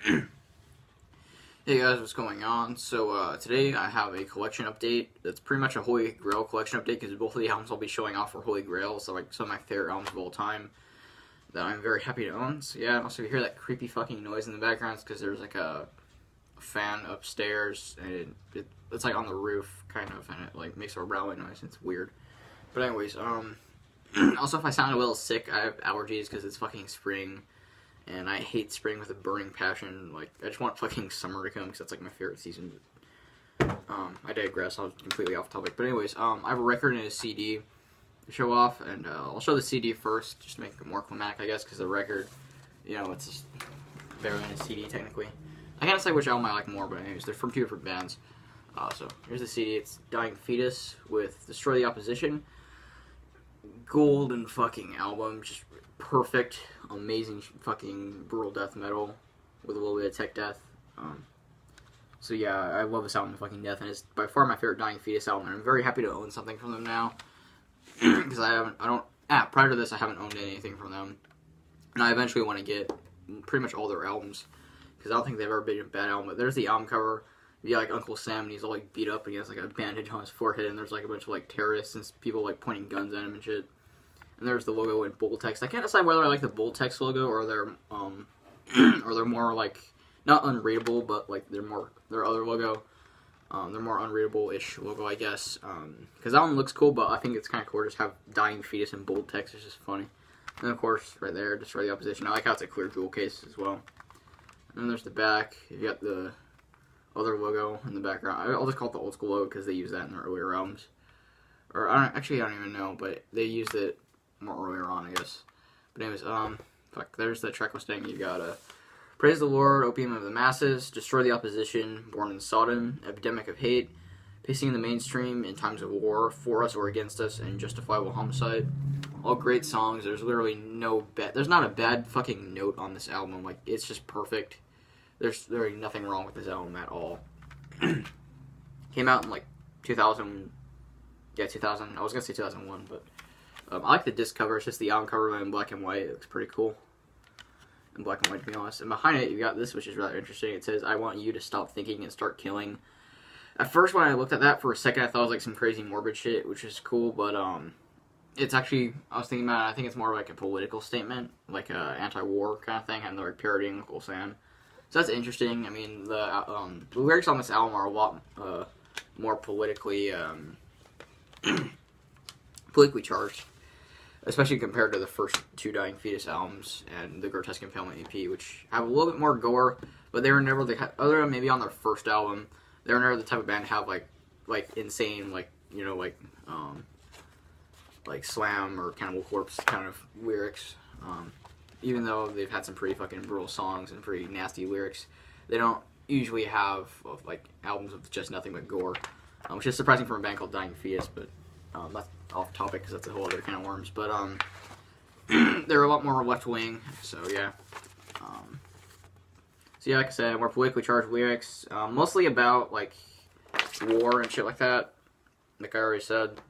Hey guys, what's going on? So today I have a collection update that's pretty much a Holy Grail collection update because both of the albums I'll be showing off are Holy Grail, so like some of my favorite albums of all time that I'm very happy to own. So yeah, also if you hear that creepy fucking noise in the background, it's because there's like a fan upstairs and it's like on the roof kind of, and it like makes a rattling noise. It's weird. But anyways, also if I sound a little sick, I have allergies because it's fucking spring. And I hate spring with a burning passion. Like, I just want fucking summer to come because that's like my favorite season. I digress. I was completely off topic. But anyways, I have a record and a CD to show off, and I'll show the CD first, just to make it more climatic, I guess, because the record, you know, it's just better than a CD technically. I can't say which album I like more, but anyways, they're from two different bands. So here's the CD. It's Dying Fetus with Destroy the Opposition. Golden fucking album, just perfect, amazing fucking brutal death metal with a little bit of tech death. So yeah, I love this album, fucking death, and it's by far my favorite Dying Fetus album. And I'm very happy to own something from them now because prior to this I haven't owned anything from them, and I eventually want to get pretty much all their albums because I don't think they've ever been a bad album. But there's the album cover. Yeah, like Uncle Sam, and he's all like beat up, and he has like a bandage on his forehead, and there's like a bunch of like terrorists and people like pointing guns at him and shit. And there's the logo in bold text. I can't decide whether I like the bold text logo or they're or they're more like not unreadable, but like their other logo. They're more unreadable-ish logo, I guess. Because that one looks cool, but I think it's kind of cool to just have Dying Fetus in bold text. It's just funny. And of course, right there, Destroy the Opposition. I like how it's a clear jewel case as well. And then there's the back. You got the other logo in the background. I'll just call it the old school logo because they use that in their earlier albums. Or I don't even know, but they used it more earlier on, I guess. But anyways, there's the track listing. You got Praise the Lord, Opium of the Masses, Destroy the Opposition, Born in Sodom, Epidemic of Hate, Pacing in the Mainstream in Times of War, For Us or Against Us, and Justifiable Homicide. All great songs. There's literally there's not a bad fucking note on this album. Like, it's just perfect. There's literally nothing wrong with this album at all. Came out in like 2000. Yeah, 2000. I was gonna say 2001, but I like the disc cover. It's just the album cover in black and white. It looks pretty cool. In black and white, to be honest. And behind it, you got this, which is rather interesting. It says, I want you to stop thinking and start killing. At first, when I looked at that for a second, I thought it was like some crazy morbid shit, which is cool, but it's actually, I was thinking about it, I think it's more like a political statement, like a anti-war kind of thing, and they're like parodying Uncle Sam. So that's interesting. I mean, the lyrics on this album are a lot more politically charged, especially compared to the first two Dying Fetus albums and the Grotesque Impalement EP, which have a little bit more gore, but they were never other than maybe on their first album, they were never the type of band to have like insane like Slam or Cannibal Corpse kind of lyrics. Even though they've had some pretty fucking brutal songs and pretty nasty lyrics, they don't usually have like albums with just nothing but gore, which is surprising for a band called Dying Fetus, but that's off topic because that's a whole other can of worms. But they're a lot more left wing, so yeah. So yeah, like I said, more politically charged lyrics, mostly about like war and shit like that, like I already said,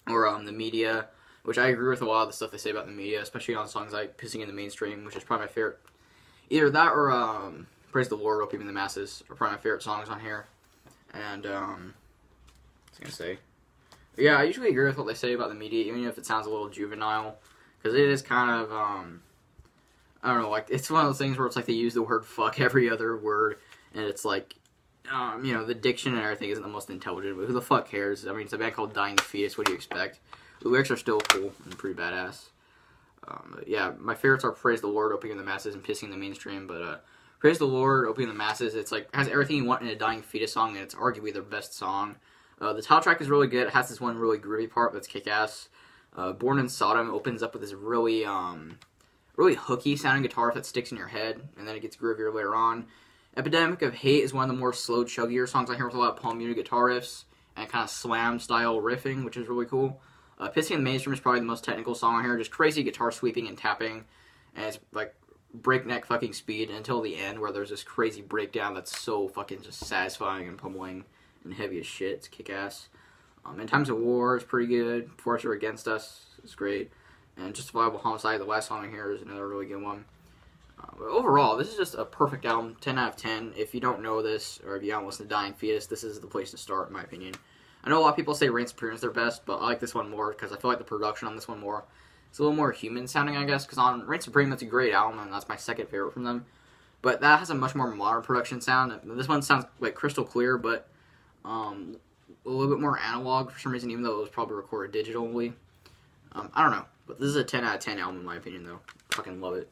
or the media, which I agree with a lot of the stuff they say about the media, especially on songs like "Pissing in the Mainstream," which is probably my favorite. Either that or "Praise the Lord, Opium in the Masses" are probably my favorite songs on here. And I was gonna say. Yeah, I usually agree with what they say about the media, even if it sounds a little juvenile, because it is kind of, I don't know, like, it's one of those things where it's like they use the word fuck every other word, and it's like, the diction and everything isn't the most intelligent, but who the fuck cares? I mean, it's a band called Dying Fetus, what do you expect? The lyrics are still cool and pretty badass. Yeah, my favorites are Praise the Lord, Opium the Masses, and Pissing the Mainstream, but, Praise the Lord, Opium the Masses, it's like, has everything you want in a Dying Fetus song, and it's arguably their best song. The title track is really good. It has this one really groovy part that's kick-ass. Born in Sodom opens up with this really hooky sounding guitar that sticks in your head, and then it gets groovier later on. Epidemic of Hate is one of the more slow, chuggier songs I hear with a lot of palm muted guitar riffs and kind of slam-style riffing, which is really cool. Pissing in the Mainstream is probably the most technical song on here. Just crazy guitar sweeping and tapping, and it's like breakneck fucking speed until the end where there's this crazy breakdown that's so fucking just satisfying and pummeling and heavy as shit. It's kick-ass. In Times of War is pretty good. For Us or Against Us is great. And Justifiable Homicide, the last song here, is another really good one. But overall, this is just a perfect album, 10 out of 10. If you don't know this, or if you haven't listened to Dying Fetus, this is the place to start, in my opinion. I know a lot of people say Reign Supreme is their best, but I like this one more because I feel like the production on this one more. It's a little more human sounding, I guess, because on Reign Supreme, that's a great album, and that's my second favorite from them. But that has a much more modern production sound. This one sounds like crystal clear, but a little bit more analog for some reason, even though it was probably recorded digitally. I don't know, but this is a 10 out of 10 album in my opinion, though. Fucking love it.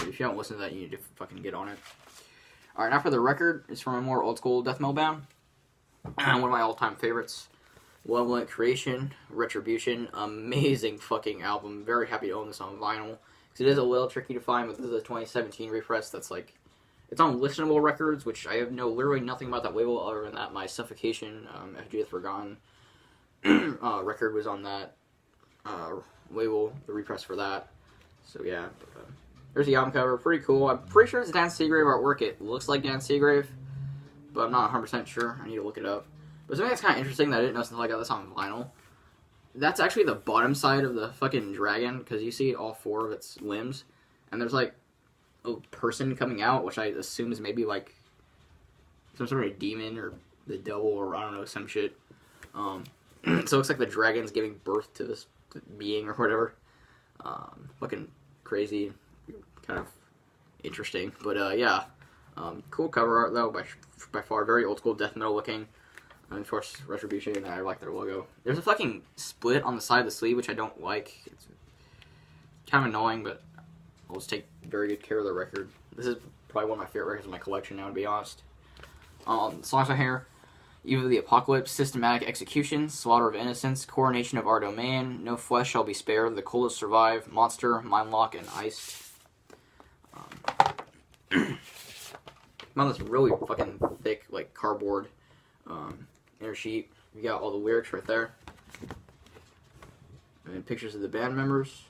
If you haven't listened to that, you need to fucking get on it. Alright, now for the record, it's from a more old school death metal band. One of my all-time favorites. Malevolent Creation, Retribution. Amazing fucking album. Very happy to own this on vinyl. Because it is a little tricky to find, but this is a 2017 repress that's like... It's on Listenable Records, which I know literally nothing about that label other than that my Suffocation, FG Hath Forgotten record was on that label, the repress for that. So yeah, there's the album cover, pretty cool. I'm pretty sure it's Dan Seagrave artwork. It looks like Dan Seagrave, but I'm not 100% sure. I need to look it up. But something that's kind of interesting that I didn't know until I got this on vinyl, that's actually the bottom side of the fucking dragon, because you see all four of its limbs, and there's like a person coming out, which I assume is maybe like some sort of demon or the devil or I don't know, some shit. So it looks like the dragon's giving birth to this being or whatever. Fucking crazy, kind of interesting, but yeah, cool cover art though, by far, very old school death metal looking. And of course, Retribution, and I like their logo. There's a fucking split on the side of the sleeve, which I don't like. It's kind of annoying, but I'll just take very good care of the record. This is probably one of my favorite records in my collection now, to be honest. Songs I hear: Eve of the Apocalypse, Systematic Execution, Slaughter of Innocents, Coronation of Our Domain, No Flesh Shall Be Spared, The Coldest Survive, Monster, Mindlock, and Iced. On this really fucking thick, like, cardboard inner sheet. You got all the lyrics right there. And pictures of the band members.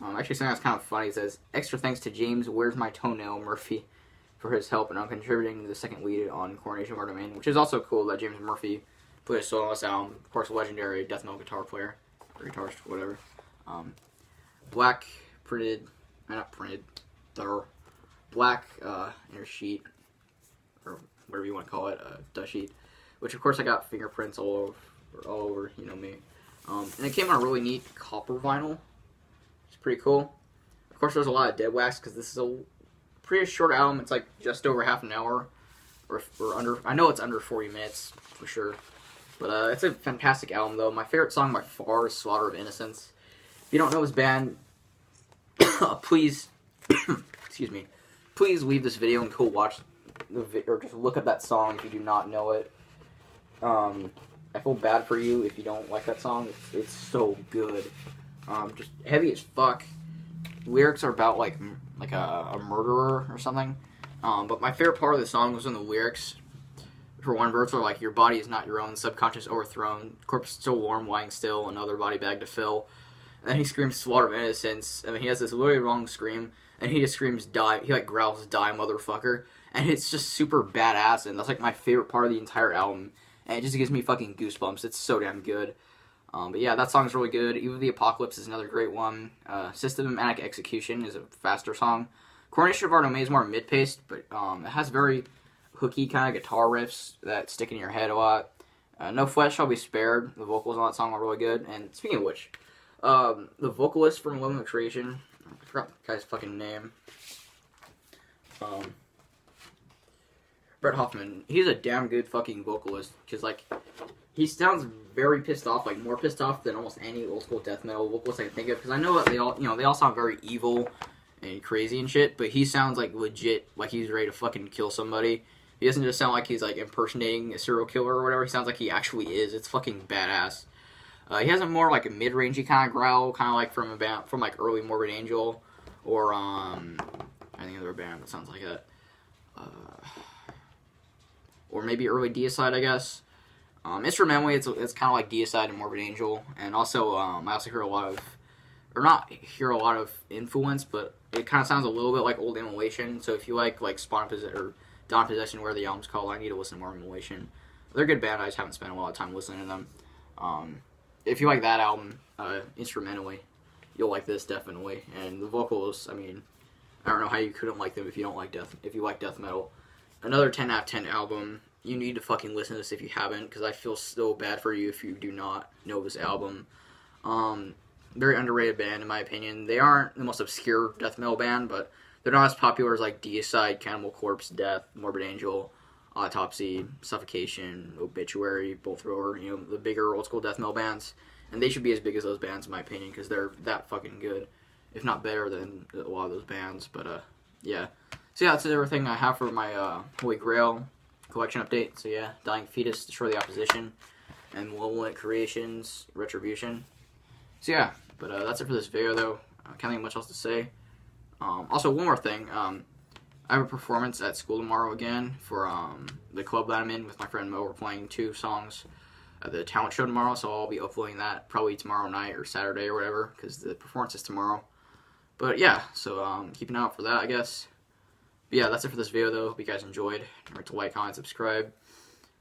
Actually, something that's kind of funny. It says, extra thanks to James Where's My Toenail Murphy for his help and contributing to the second lead on Coronation of Our Domain, which is also cool that James Murphy played a solo on this album. Of course, a legendary death metal guitar player, or guitarist, whatever. Black printed, not printed, black inner sheet, or whatever you want to call it, dust sheet, which of course I got fingerprints all over, you know me. And it came on a really neat copper vinyl. It's pretty cool. Of course, there's a lot of dead wax because this is a pretty short album. It's like just over half an hour, or under. I know it's under 40 minutes for sure, but it's a fantastic album though. My favorite song by far is "Slaughter of Innocents." If you don't know this band, please, excuse me, please leave this video and go watch or just look up that song if you do not know it. I feel bad for you if you don't like that song. It's so good. Just heavy as fuck. Lyrics are about like a murderer or something. But my favorite part of the song was in the lyrics. For one verse, are like, your body is not your own, subconscious overthrown, corpse still warm, lying still, another body bag to fill. And then he screams slaughter of innocence. I mean, he has this really long scream, and he just screams die. He like growls die, motherfucker. And it's just super badass, and that's like my favorite part of the entire album. And it just gives me fucking goosebumps. It's so damn good. But yeah, that song's really good. Eve of the Apocalypse is another great one. Systematic Execution is a faster song. Coronation of Our Domain is more mid-paced, but it has very hooky kind of guitar riffs that stick in your head a lot. No Flesh Shall Be Spared. The vocals on that song are really good. And speaking of which, the vocalist from Malevolent Creation, I forgot the guy's fucking name. Brett Hoffman. He's a damn good fucking vocalist, because like, he sounds very pissed off, like more pissed off than almost any old school death metal vocalist I can think of. Because I know that they all sound very evil and crazy and shit, but he sounds like legit, like he's ready to fucking kill somebody. He doesn't just sound like he's like impersonating a serial killer or whatever. He sounds like he actually is. It's fucking badass. He has a more like a mid-rangey kind of growl, kind of like from like early Morbid Angel, or I think of a band that sounds like that. Or maybe early Deicide, I guess. Instrumentally, it's kind of like Deicide and Morbid Angel, and also I also hear a lot of, or not hear a lot of influence, but it kind of sounds a little bit like old Immolation. So if you like Spawn Possession or Dawn Possession, where the album's called, I need to listen to more Immolation. They're a good band. I just haven't spent a lot of time listening to them. If you like that album instrumentally, you'll like this definitely. And the vocals, I mean, I don't know how you couldn't like them if you don't like if you like death metal. Another 10 out of 10 album. You need to fucking listen to this if you haven't, because I feel so bad for you if you do not know this album. Very underrated band in my opinion. They aren't the most obscure death metal band, but they're not as popular as like Deicide, Cannibal Corpse, Death, Morbid Angel, Autopsy, Suffocation, Obituary, Bolt Thrower, you know, the bigger old school death metal bands. And they should be as big as those bands in my opinion, because they're that fucking good. If not better than a lot of those bands, but yeah. So yeah, that's everything I have for my Holy Grail collection update. So yeah, Dying Fetus, Destroy the Opposition, and Malevolent Creations, Retribution. So yeah, but that's it for this video though. I can't think of much else to say. Also, one more thing. I have a performance at school tomorrow again for the club that I'm in with my friend Mo. We're playing 2 songs at the talent show tomorrow, so I'll be uploading that probably tomorrow night or Saturday or whatever, because the performance is tomorrow. But yeah, so keep an eye out for that, I guess. But yeah, that's it for this video though. Hope you guys enjoyed. Remember to like, comment, subscribe,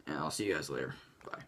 and I'll see you guys later. Bye.